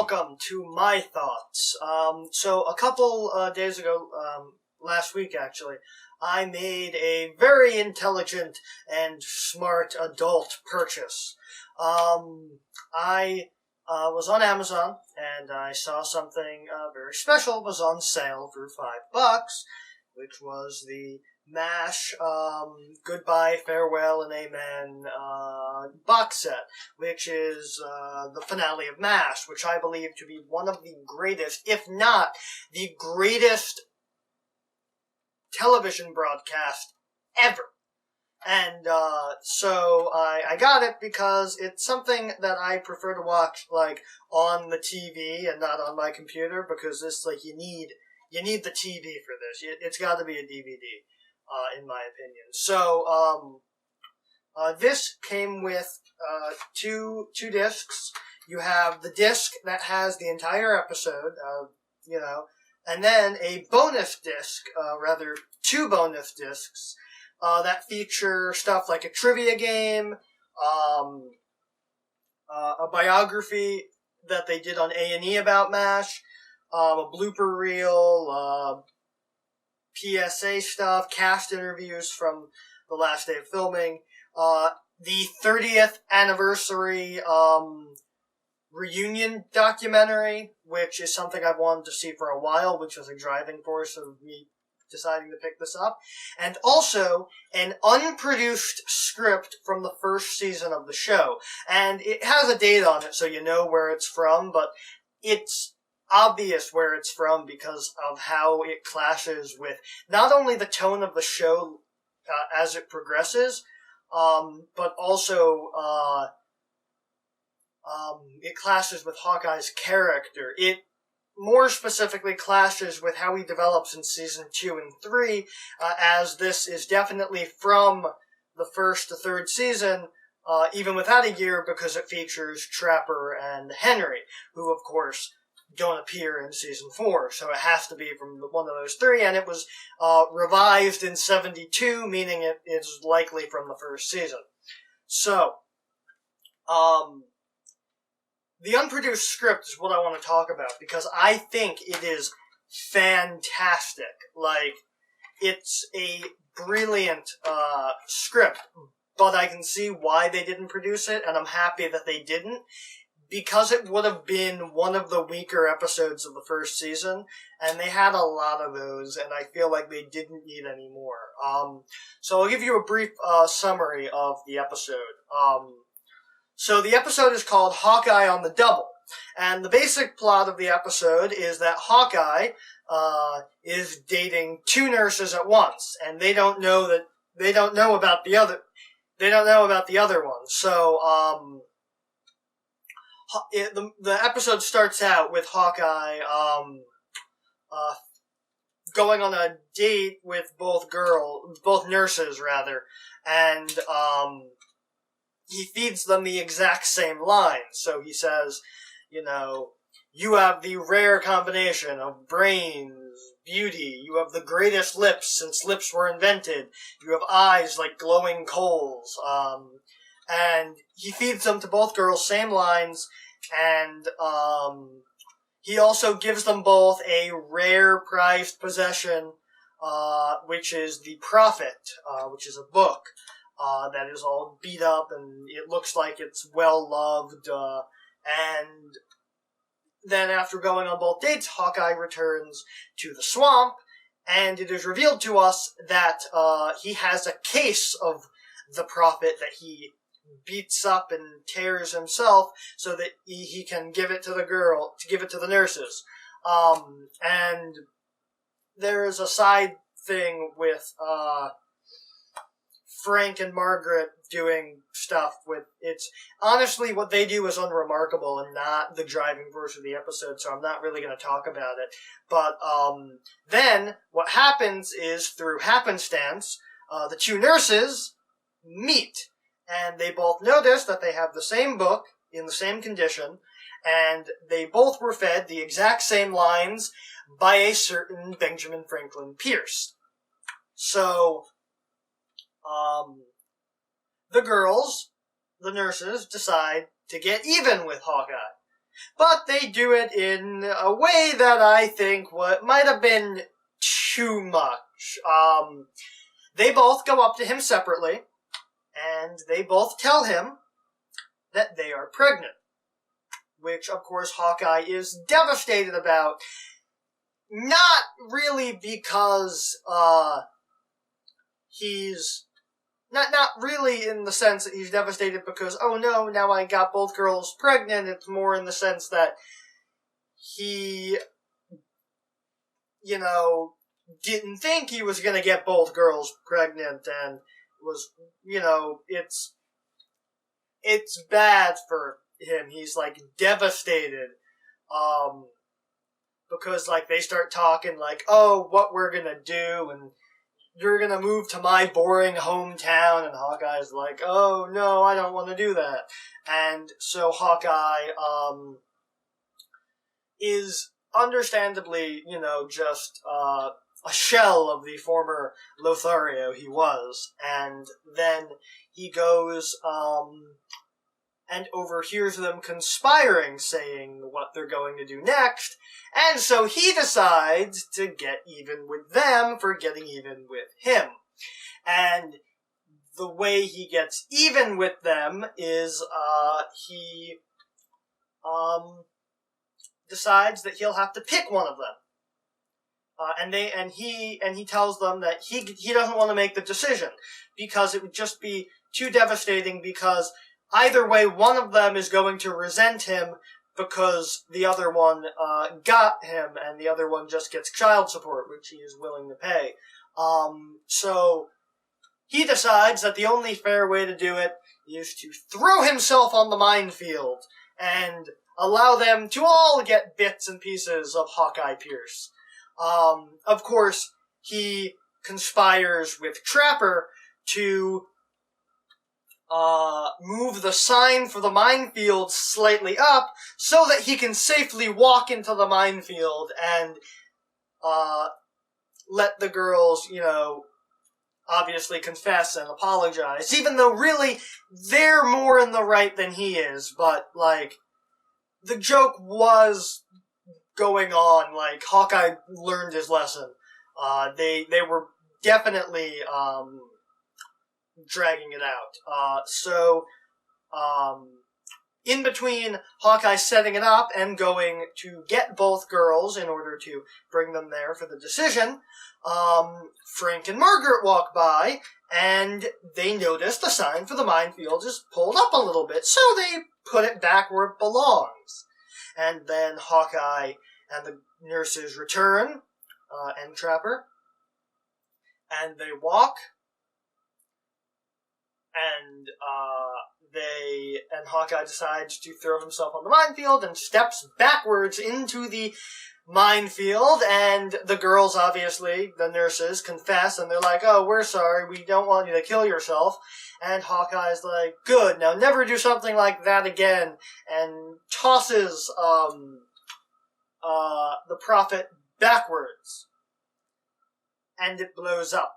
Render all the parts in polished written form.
welcome to my thoughts. So a couple days ago, last week actually, I made a very intelligent and smart adult purchase. I was on Amazon and I saw something very special was on sale for $5, which was the MASH, Goodbye, Farewell, and Amen, box set, which is, the finale of MASH, which I believe to be one of the greatest, if not the greatest television broadcast ever. And, so I got it because it's something that I prefer to watch, like, on the TV and not on my computer, because this, like, you need the TV for this. It's gotta be a DVD. In my opinion. So, this came with, two discs. You have the disc that has the entire episode, and then a bonus disc, two bonus discs, that feature stuff like a trivia game, a biography that they did on A&E about MASH, a blooper reel, PSA stuff, cast interviews from the last day of filming, the 30th anniversary reunion documentary, which is something I've wanted to see for a while, which was a driving force of me deciding to pick this up, and also an unproduced script from the first season of the show. And it has a date on it, so you know where it's from, but it's obvious where it's from because of how it clashes with not only the tone of the show as it progresses, but also it clashes with Hawkeye's character. It more specifically clashes with how he develops in season 2 and 3, as this is definitely from the first to third season, even without a year, because it features Trapper and Henry, who of course don't appear in season 4, so it has to be from one of those three, and it was revised in 72, meaning it is likely from the first season. So, the unproduced script is what I want to talk about, because I think it is fantastic. Like, it's a brilliant script, but I can see why they didn't produce it, and I'm happy that they didn't, because it would have been one of the weaker episodes of the first season, and they had a lot of those, and I feel like they didn't need any more. So I'll give you a brief summary of the episode. So the episode is called Hawkeye on the Double, and the basic plot of the episode is that Hawkeye is dating two nurses at once, and they don't know about the other one. So the episode starts out with Hawkeye going on a date with both nurses, and he feeds them the exact same lines. So he says, you have the rare combination of brains, beauty, you have the greatest lips since lips were invented, you have eyes like glowing coals, and he feeds them to both girls, same lines, and he also gives them both a rare prized possession, which is the Prophet, which is a book that is all beat up, and it looks like it's well loved, and then after going on both dates, Hawkeye returns to the swamp, and it is revealed to us that he has a case of the Prophet that he beats up and tears himself so that he can give it to the nurses. And there is a side thing with Frank and Margaret doing stuff with it's honestly what they do is unremarkable and not the driving force of the episode, so I'm not really going to talk about it. But then what happens is, through happenstance, the two nurses meet, and they both notice that they have the same book in the same condition, and they both were fed the exact same lines by a certain Benjamin Franklin Pierce. So the girls, the nurses, decide to get even with Hawkeye. But they do it in a way that I think might have been too much. They both go up to him separately, and they both tell him that they are pregnant. Which, of course, Hawkeye is devastated about. Not really because, he's... Not really in the sense that he's devastated because, oh no, now I got both girls pregnant. It's more in the sense that he, didn't think he was gonna get both girls pregnant and was, it's bad for him. He's, devastated, because, they start talking, oh, what we're gonna do, and you're gonna move to my boring hometown, and Hawkeye's like, oh, no, I don't want to do that. And so Hawkeye, is understandably, just, a shell of the former Lothario he was. And then he goes, and overhears them conspiring, saying what they're going to do next, and so he decides to get even with them for getting even with him. And the way he gets even with them is, he, decides that he'll have to pick one of them. And he tells them that he doesn't want to make the decision, because it would just be too devastating, because either way, one of them is going to resent him because the other one got him, and the other one just gets child support, which he is willing to pay. So he decides that the only fair way to do it is to throw himself on the minefield and allow them to all get bits and pieces of Hawkeye Pierce. Of course, he conspires with Trapper to move the sign for the minefield slightly up so that he can safely walk into the minefield and let the girls, obviously confess and apologize, even though really they're more in the right than he is. But the joke was going on, Hawkeye learned his lesson. They were definitely dragging it out. In between Hawkeye setting it up and going to get both girls in order to bring them there for the decision, Frank and Margaret walk by, and they notice the sign for the minefield is pulled up a little bit, so they put it back where it belongs. And then Hawkeye and the nurses return, and Trapper, and they walk, and Hawkeye decides to throw himself on the minefield and steps backwards into the minefield, and the girls, obviously, the nurses, confess, and they're like, oh, we're sorry, we don't want you to kill yourself. And Hawkeye's like, good, now never do something like that again, and tosses the Prophet backwards, and it blows up.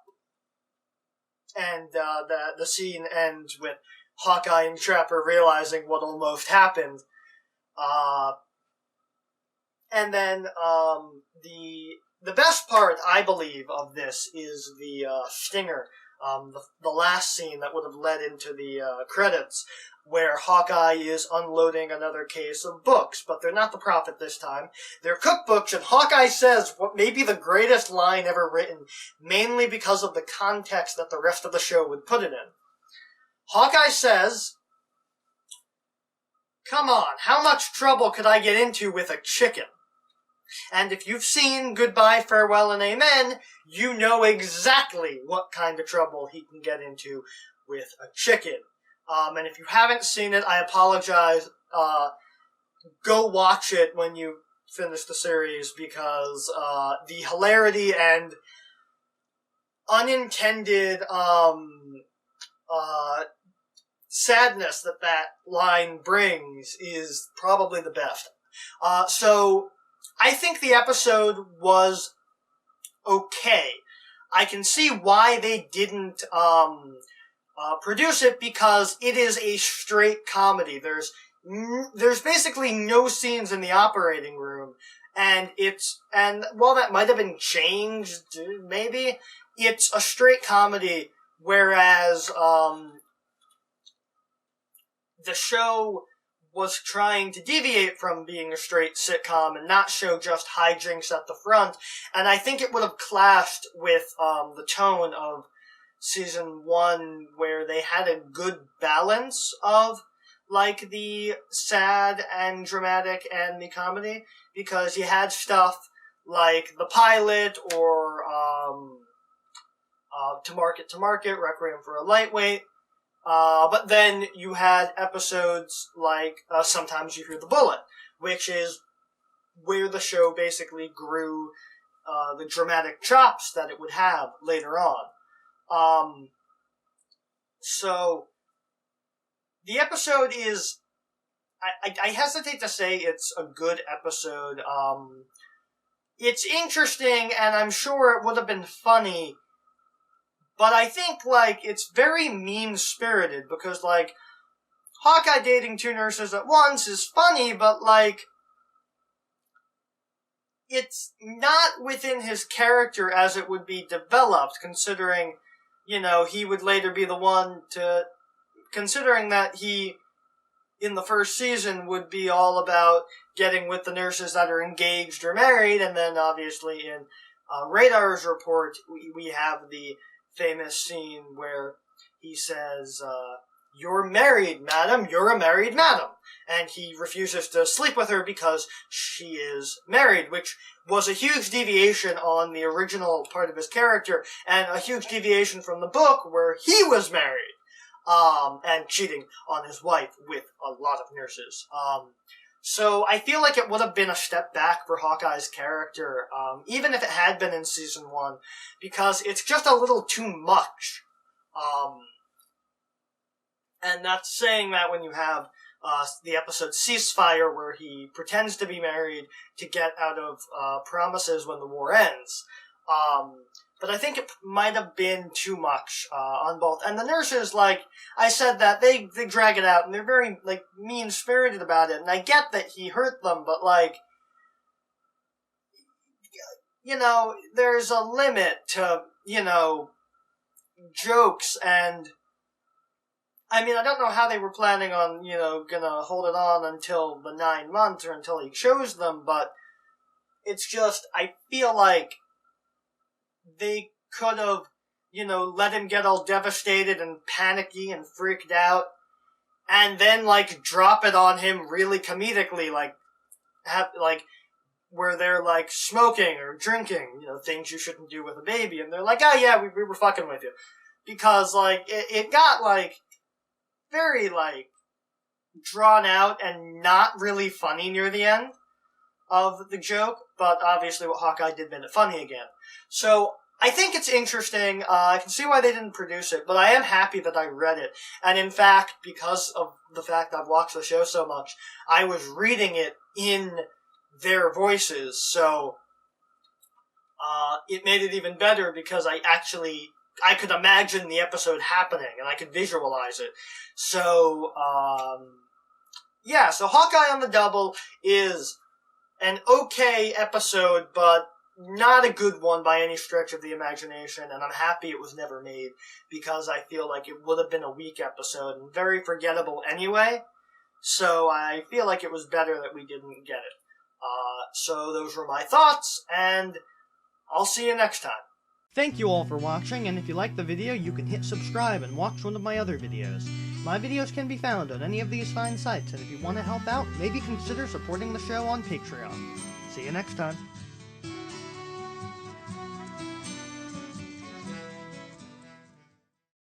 And the scene ends with Hawkeye and Trapper realizing what almost happened. And then the best part, I believe, of this is the stinger, the last scene that would have led into the credits, where Hawkeye is unloading another case of books, but they're not the Prophet this time. They're cookbooks, and Hawkeye says what may be the greatest line ever written, mainly because of the context that the rest of the show would put it in. Hawkeye says, come on, how much trouble could I get into with a chicken? And if you've seen Goodbye, Farewell, and Amen, you know exactly what kind of trouble he can get into with a chicken. And if you haven't seen it, I apologize. Go watch it when you finish the series, because the hilarity and unintended sadness that line brings is probably the best. So I think the episode was okay. I can see why they didn't produce it, because it is a straight comedy. There's there's basically no scenes in the operating room, and while that might have been changed, maybe, it's a straight comedy, whereas, the show was trying to deviate from being a straight sitcom and not show just hijinks at the front, and I think it would have clashed with, the tone of season 1, where they had a good balance of, like, the sad and dramatic and the comedy, because you had stuff like the pilot or, To Market, Requiem for a Lightweight, but then you had episodes like, Sometimes You Hear the Bullet, which is where the show basically grew, the dramatic chops that it would have later on. So, the episode is, I hesitate to say it's a good episode. It's interesting, and I'm sure it would have been funny, but I think, like, it's very mean-spirited, because, like, Hawkeye dating 2 nurses at once is funny, but, like, it's not within his character as it would be developed, considering, he would later be the one to, considering that he, in the first season, would be all about getting with the nurses that are engaged or married, and then, obviously, in Radar's report, we have the famous scene where he says, "You're married, madam, you're a married madam," and he refuses to sleep with her because she is married, which was a huge deviation on the original part of his character, and a huge deviation from the book where he was married, and cheating on his wife with a lot of nurses. So I feel like it would have been a step back for Hawkeye's character, even if it had been in season 1, because it's just a little too much. And that's saying that when you have the episode Ceasefire, where he pretends to be married to get out of promises when the war ends. But I think it might have been too much on both. And the nurses, like I said, that they drag it out, and they're very, like, mean-spirited about it. And I get that he hurt them, but, like, there's a limit to, jokes, and I mean, I don't know how they were planning on, gonna hold it on until the 9 months, or until he chose them, but it's just, I feel like they could have, let him get all devastated and panicky and freaked out, and then, like, drop it on him really comedically, where they're, like, smoking or drinking, things you shouldn't do with a baby, and they're like, oh yeah, we were fucking with you. Because, like, it got, like, very, like, drawn out and not really funny near the end of the joke, but obviously what Hawkeye did made it funny again. So, I think it's interesting. I can see why they didn't produce it, but I am happy that I read it. And in fact, because of the fact I've watched the show so much, I was reading it in their voices, so it made it even better because I could imagine the episode happening, and I could visualize it. So, so Hawkeye on the Double is an okay episode, but not a good one by any stretch of the imagination, and I'm happy it was never made, because I feel like it would have been a weak episode, and very forgettable anyway, so I feel like it was better that we didn't get it. So those were my thoughts, and I'll see you next time. Thank you all for watching, and if you liked the video, you can hit subscribe and watch one of my other videos. My videos can be found on any of these fine sites, and if you want to help out, maybe consider supporting the show on Patreon. See you next time.